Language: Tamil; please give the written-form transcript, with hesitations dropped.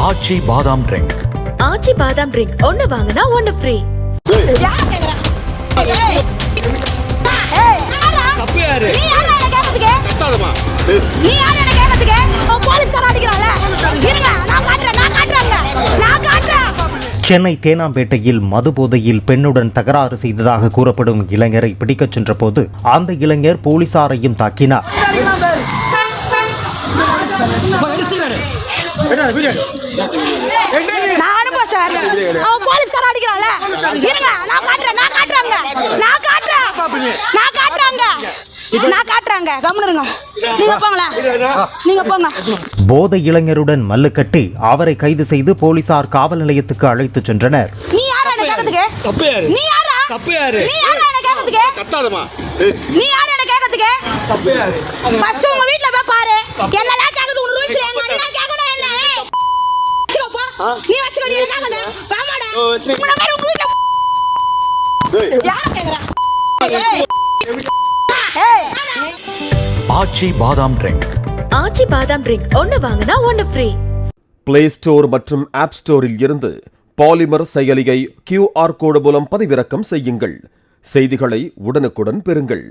ஆச்சி பாதாம் ட்ரிங்க். ஆச்சி பாதாம் ட்ரிங்க் ஒன்னு வாங்குனா ஒன்னு ஃப்ரீ. தப்பு யாரு? நீ யாரா என்ன கேக்குறதுக்கு? கத்தாதமா. நீ யாரா என்ன கேக்குறதுக்கு? போலீஸ்கார அடிக்கறானே. இருங்க நான் காட்றேன். சென்னை தேனாம்பேட்டையில் மதுபோதையில் பெண்ணுடன் தகராறு செய்ததாக கூறப்படும் இளைஞரை பிடிக்கச் சென்றபோது அந்த இளைஞர் போலீசாரையும் தாக்கினார். நான் அனுப்புறேன் சார். அவன் போலீஸ்கார அடிக்கறானே. இருங்க நான் காட்றேங்க. கம்முனுங்க. நீங்க போங்க. போதை இளைஞருடன் மல்லுக்கட்டி அவரை கைது செய்து போலீசார் காவல் நிலையத்துக்கு அழைத்துச் சென்றனர். நீ யாரா என்ன கேக்குறதுக்கு? தப்பு யாரு? நீ யாரா? தப்பு யாரு? நீ யாரா என்ன கேக்குறதுக்கு? கத்தாதமா. நீ யாரா என்ன கேக்குறதுக்கு? தப்பு யாரு? ஃபர்ஸ்ட் உங்க வீட்ல போய் பாரு. என்னலாம் கேக்குது உன் ரூல்ஸ் என்ன கேக்கணும் என்ன? வச்சுக்கோ. நீ வச்சுக்கோ நீ கேக்குது. வாமாடா. உங்கள மாதிரி உங்க வீட்ல யாரா கேக்குறா? ஆச்சி பாதாம் ட்ரிங்க். ஆச்சி பாதாம் ட்ரிங்க் ஒன்னு வாங்குனா ஒன்னு ஃப்ரீ. பிளே ஸ்டோர் மற்றும் ஆப் ஸ்டோரில் இருந்து பாலிமர் செயலியை QR கோடு மூலம் பதிவிறக்கம் செய்யுங்கள். செய்திகளை உடனுக்குடன் பெறுங்கள்.